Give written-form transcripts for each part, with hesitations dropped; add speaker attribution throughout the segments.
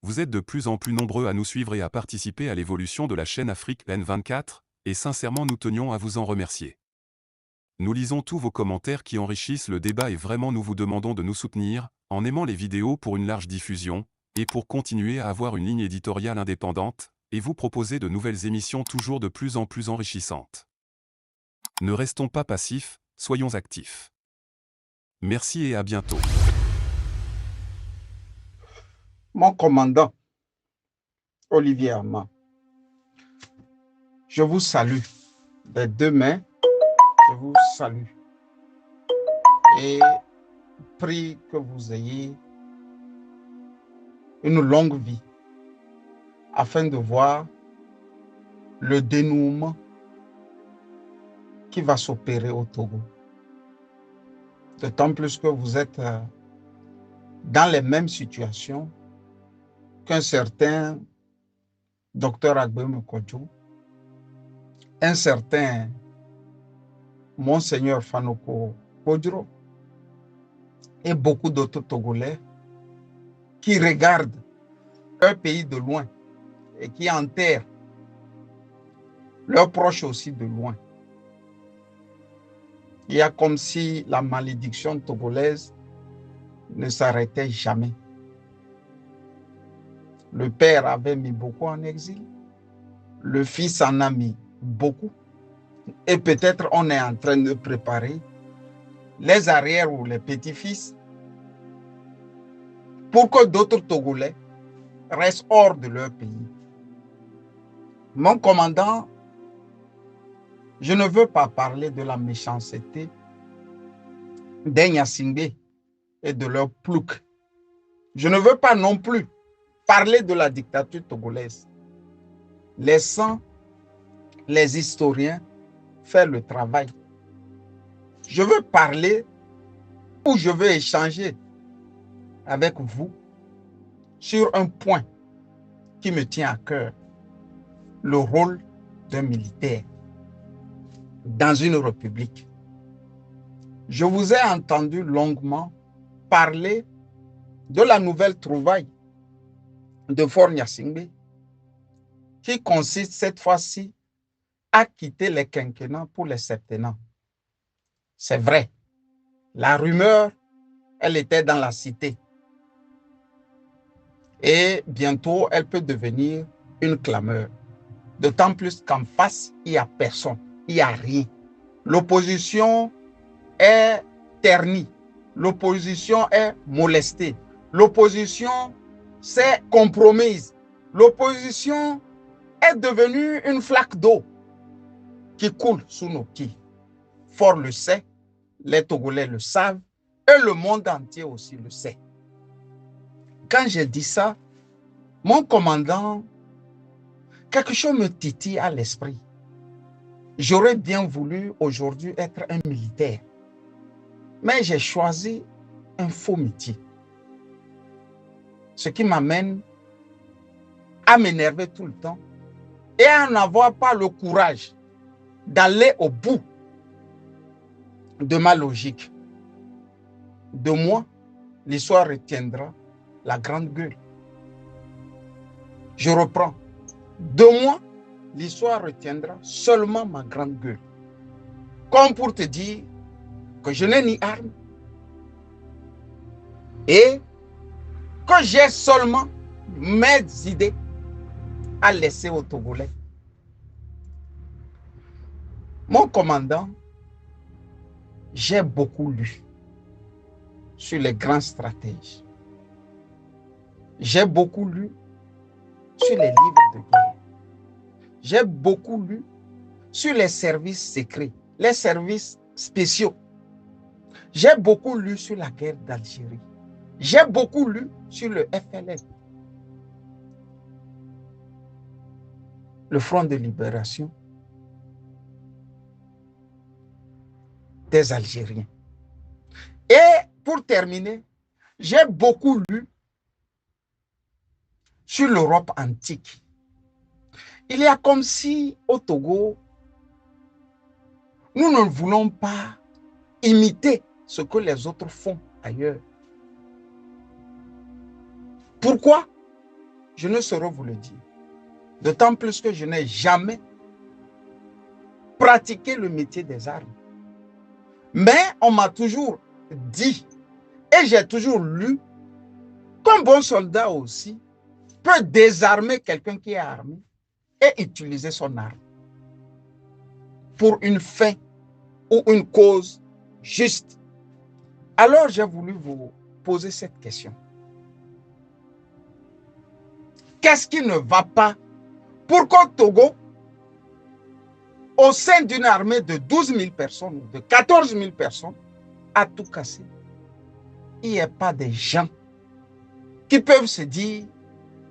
Speaker 1: Vous êtes de plus en plus nombreux à nous suivre et à participer à l'évolution de la chaîne Afrique N24, et sincèrement nous tenions à vous en remercier. Nous lisons tous vos commentaires qui enrichissent le débat et vraiment nous vous demandons de nous soutenir, en aimant les vidéos pour une large diffusion, et pour continuer à avoir une ligne éditoriale indépendante, et vous proposer de nouvelles émissions toujours de plus en plus enrichissantes. Ne restons pas passifs, soyons actifs. Merci et à bientôt.
Speaker 2: Mon commandant, Olivier Armand, je vous salue des deux mains, je vous salue et prie que vous ayez une longue vie afin de voir le dénouement qui va s'opérer au Togo. D'autant plus que vous êtes dans les mêmes situations qu'un certain docteur Agbem Kodjo, un certain Monseigneur Fanoko Kodjo et beaucoup d'autres Togolais qui regardent leur pays de loin et qui enterrent leurs proches aussi de loin. Il y a comme si la malédiction togolaise ne s'arrêtait jamais. Le père avait mis beaucoup en exil, le fils en a mis beaucoup, et peut-être on est en train de préparer les arrières ou les petits-fils pour que d'autres Togolais restent hors de leur pays. Mon commandant, je ne veux pas parler de la méchanceté des Nyasingbe et de leur plouc. Je ne veux pas non plus parler de la dictature togolaise. Laissant les historiens faire le travail. Je veux parler ou je veux échanger avec vous sur un point qui me tient à cœur, le rôle d'un militaire dans une république. Je vous ai entendu longuement parler de la nouvelle trouvaille de Fort Nyasingbe qui consiste cette fois-ci à quitter les quinquennats pour les septennats. C'est vrai, la rumeur, elle était dans la cité. Et bientôt, elle peut devenir une clameur. D'autant plus qu'en face, il n'y a personne, il n'y a rien. L'opposition est ternie, l'opposition est molestée, l'opposition s'est compromise, l'opposition est devenue une flaque d'eau qui coule sous nos pieds. Fort le sait, les Togolais le savent et le monde entier aussi le sait. Quand j'ai dit ça, mon commandant, quelque chose me titille à l'esprit. J'aurais bien voulu aujourd'hui être un militaire, mais j'ai choisi un faux métier. Ce qui m'amène à m'énerver tout le temps et à n'avoir pas le courage d'aller au bout de ma logique. De moi, l'histoire retiendra la grande gueule. Je reprends. De moi, l'histoire retiendra seulement ma grande gueule. Comme pour te dire que je n'ai ni arme et que j'ai seulement mes idées à laisser aux Togolais. Mon commandant, j'ai beaucoup lu sur les grands stratèges. J'ai beaucoup lu sur les livres de guerre. J'ai beaucoup lu sur les services secrets, les services spéciaux. J'ai beaucoup lu sur la guerre d'Algérie. J'ai beaucoup lu sur le FLN, le Front de libération des Algériens. Et pour terminer, j'ai beaucoup lu sur l'Europe antique. Il y a comme si au Togo, nous ne voulons pas imiter ce que les autres font ailleurs. Pourquoi? je ne saurais vous le dire. D'autant plus que je n'ai jamais pratiqué le métier des armes. Mais on m'a toujours dit, et j'ai toujours lu, qu'un bon soldat aussi peut désarmer quelqu'un qui est armé et utiliser son arme pour une fin ou une cause juste. Alors j'ai voulu vous poser cette question. Qu'est-ce qui ne va pas pour qu'au Togo, au sein d'une armée de 12 000 personnes, de 14 000 personnes, à tout casser, il n'y ait pas des gens qui peuvent se dire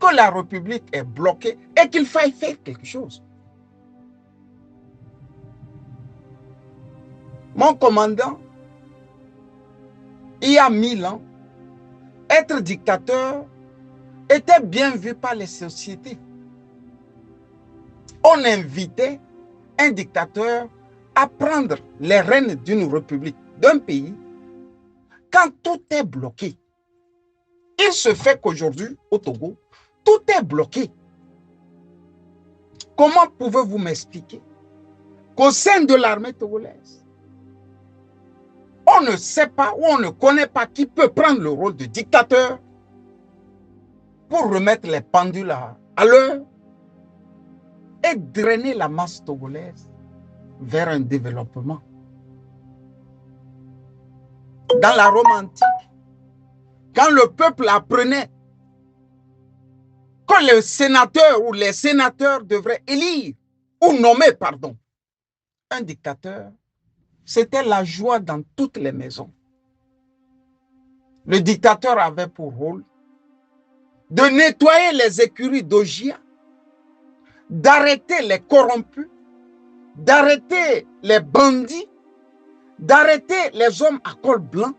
Speaker 2: que la République est bloquée et qu'il faille faire quelque chose. Mon commandant, il y a 1000 ans, être dictateur était bien vu par les sociétés. On invitait un dictateur à prendre les rênes d'une république, d'un pays, quand tout est bloqué. Il se fait qu'aujourd'hui, au Togo, tout est bloqué. Comment pouvez-vous m'expliquer qu'au sein de l'armée togolaise, on ne sait pas ou on ne connaît pas qui peut prendre le rôle de dictateur pour remettre les pendules à l'heure et drainer la masse togolaise vers un développement. Dans la Rome antique, quand le peuple apprenait que le sénateur ou les sénateurs devraient élire ou nommer, un dictateur, c'était la joie dans toutes les maisons. Le dictateur avait pour rôle de nettoyer les écuries d'Ogia, d'arrêter les corrompus, d'arrêter les bandits, d'arrêter les hommes à col blanc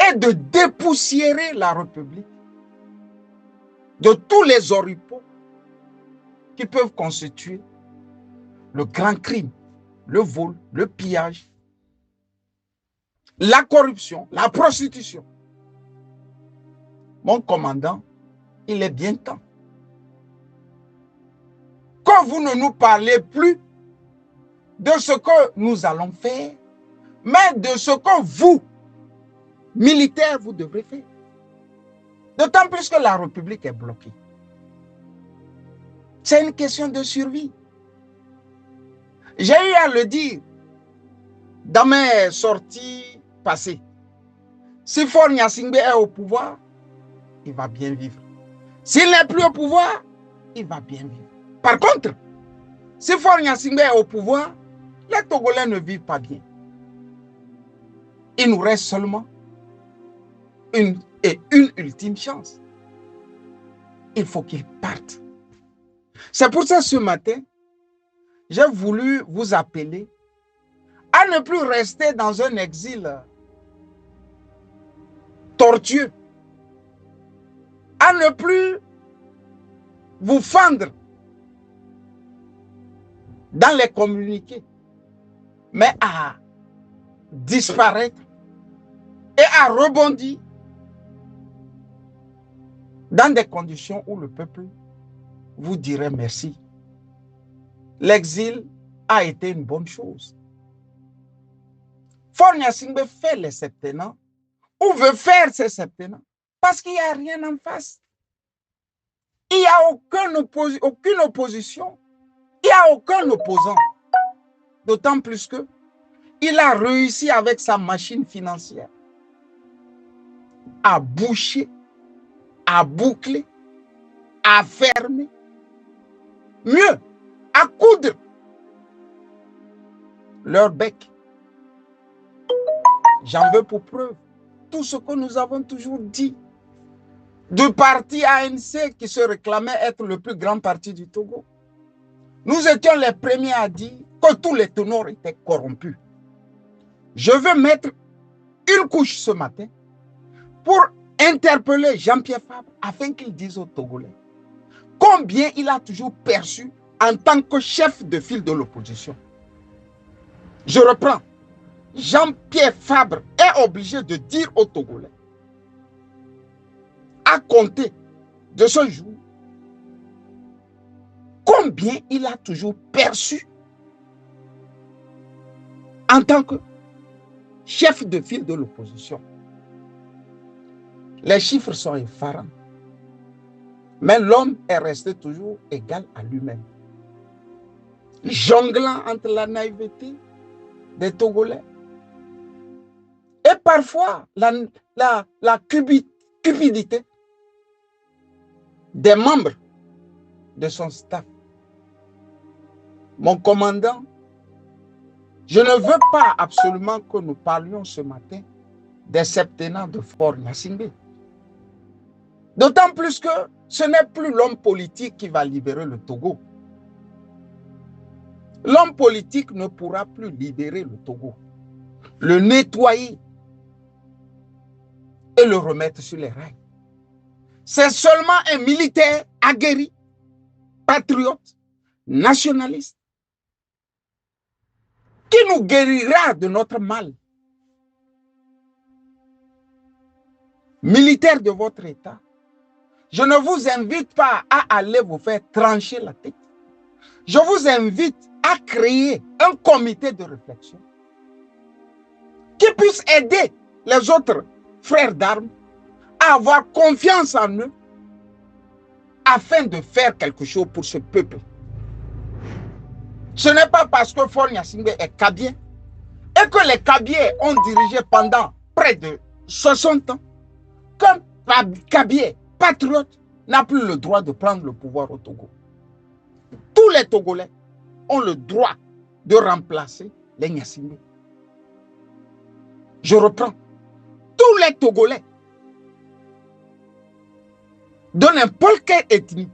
Speaker 2: et de dépoussiérer la République de tous les oripeaux qui peuvent constituer le grand crime, le vol, le pillage, la corruption, la prostitution. Mon commandant, il est bien temps que vous ne nous parlez plus de ce que nous allons faire, mais de ce que vous, militaires, vous devrez faire. D'autant plus que la République est bloquée. C'est une question de survie. J'ai eu à le dire dans mes sorties passées. Si Faure Gnassingbé est au pouvoir, il va bien vivre. S'il n'est plus au pouvoir, il va bien vivre. Par contre, si Faure Gnassingbé est au pouvoir, les Togolais ne vivent pas bien. Il nous reste seulement une ultime chance. Il faut qu'il parte. C'est pour ça ce matin, j'ai voulu vous appeler à ne plus rester dans un exil tortueux, à ne plus vous fendre dans les communiqués, mais à disparaître et à rebondir dans des conditions où le peuple vous dirait merci. L'exil a été une bonne chose. Faure Gnassingbé fait les septennats ou veut faire ses septennats parce qu'il n'y a rien en face. Il n'y a aucune opposition. Il n'y a aucun opposant. D'autant plus que il a réussi avec sa machine financière à boucher, à boucler, à fermer, mieux, à coudre leur bec. J'en veux pour preuve tout ce que nous avons toujours dit du parti ANC qui se réclamait être le plus grand parti du Togo. Nous étions les premiers à dire que tous les ténors étaient corrompus. Je veux mettre une couche ce matin pour interpeller Jean-Pierre Fabre afin qu'il dise aux Togolais combien il a toujours perçu en tant que chef de file de l'opposition. Je reprends. Jean-Pierre Fabre est obligé de dire aux Togolais à compter de ce jour, combien il a toujours perçu en tant que chef de file de l'opposition. Les chiffres sont effarants. Mais l'homme est resté toujours égal à lui-même. Jonglant entre la naïveté des Togolais et parfois la cupidité des membres de son staff. Mon commandant, je ne veux pas absolument que nous parlions ce matin des septennats de Fort Gnassingbé. D'autant plus que ce n'est plus l'homme politique qui va libérer le Togo. L'homme politique ne pourra plus libérer le Togo, le nettoyer et le remettre sur les rails. C'est seulement un militaire aguerri, patriote, nationaliste, qui nous guérira de notre mal. Militaire de votre État, je ne vous invite pas à aller vous faire trancher la tête. Je vous invite à créer un comité de réflexion qui puisse aider les autres frères d'armes à avoir confiance en eux afin de faire quelque chose pour ce peuple. Ce n'est pas parce que Fort Gnassingbé est Kabien et que les Kabiens ont dirigé pendant près de 60 ans qu'un Kabien patriote n'a plus le droit de prendre le pouvoir au Togo. Tous les Togolais ont le droit de remplacer les Gnassingbé. Je reprends. Tous les Togolais de n'importe quelle ethnie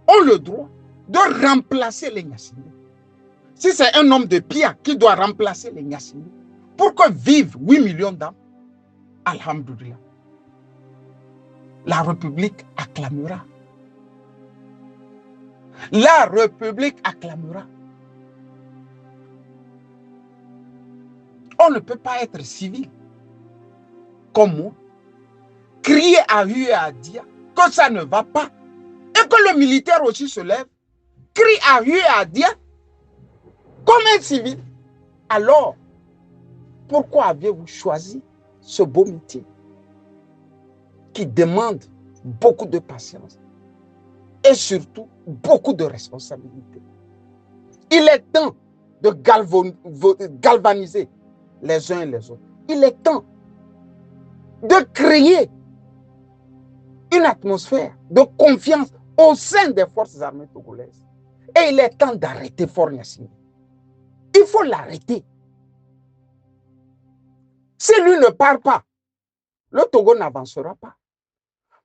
Speaker 2: ont le droit de remplacer les Gnassingbé. Si c'est un homme de Pia qui doit remplacer les Gnassingbé pour que vivent 8 millions d'âmes, alhamdoulilah, la République acclamera. La République acclamera. On ne peut pas être civil comme moi, crier à Hu et à Dia que ça ne va pas, et que le militaire aussi se lève, crie à Hu et à Dia comme un civil. Alors, pourquoi avez-vous choisi ce beau métier qui demande beaucoup de patience et surtout beaucoup de responsabilité? Il est temps de galvaniser les uns et les autres. Il est temps de créer une atmosphère de confiance au sein des forces armées togolaises. Et il est temps d'arrêter Fort Gnassingbé. Il faut l'arrêter. Si lui ne part pas, le Togo n'avancera pas.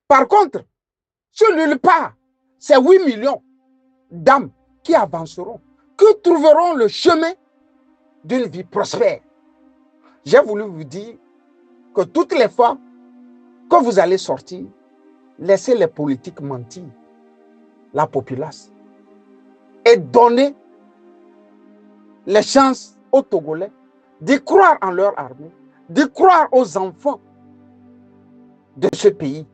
Speaker 2: Par contre, si lui part, c'est 8 millions d'âmes qui avanceront, qui trouveront le chemin d'une vie prospère. J'ai voulu vous dire que toutes les fois que vous allez sortir, laissez les politiques mentir la populace et donner les chances aux Togolais de croire en leur armée, de croire aux enfants de ce pays.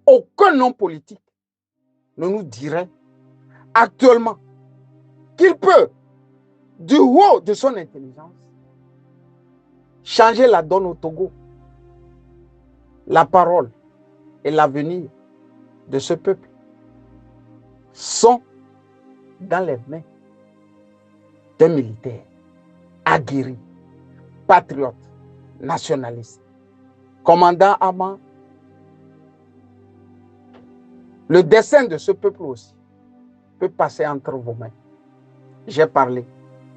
Speaker 2: Aucun homme politique ne nous dirait actuellement qu'il peut, du haut de son intelligence, changer la donne au Togo. La parole et l'avenir de ce peuple sont dans les mains d'un militaire aguerri, patriote, nationaliste. Commandant Ama, le destin de ce peuple aussi peut passer entre vos mains. J'ai parlé.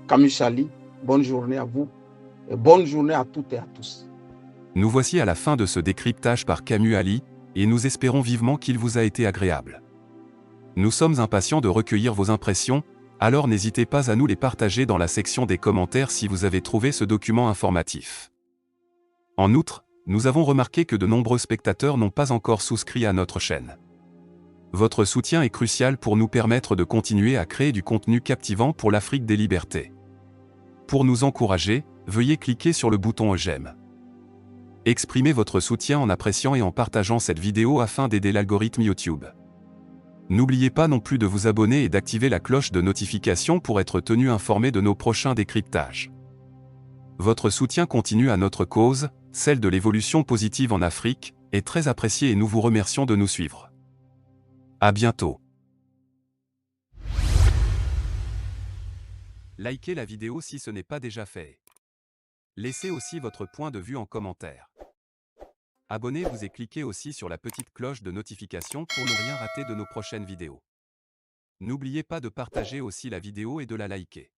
Speaker 2: Camus Chali, bonne journée à vous et bonne journée à toutes et à tous.
Speaker 1: Nous voici à la fin de ce décryptage par Camus Ali, et nous espérons vivement qu'il vous a été agréable. Nous sommes impatients de recueillir vos impressions, alors n'hésitez pas à nous les partager dans la section des commentaires si vous avez trouvé ce document informatif. En outre, nous avons remarqué que de nombreux spectateurs n'ont pas encore souscrit à notre chaîne. Votre soutien est crucial pour nous permettre de continuer à créer du contenu captivant pour l'Afrique des libertés. Pour nous encourager, veuillez cliquer sur le bouton j'aime. Exprimez votre soutien en appréciant et en partageant cette vidéo afin d'aider l'algorithme YouTube. N'oubliez pas non plus de vous abonner et d'activer la cloche de notification pour être tenu informé de nos prochains décryptages. Votre soutien continu à notre cause, celle de l'évolution positive en Afrique, est très apprécié et nous vous remercions de nous suivre. À bientôt. Likez la vidéo si ce n'est pas déjà fait. Laissez aussi votre point de vue en commentaire. Abonnez-vous et cliquez aussi sur la petite cloche de notification pour ne rien rater de nos prochaines vidéos. N'oubliez pas de partager aussi la vidéo et de la liker.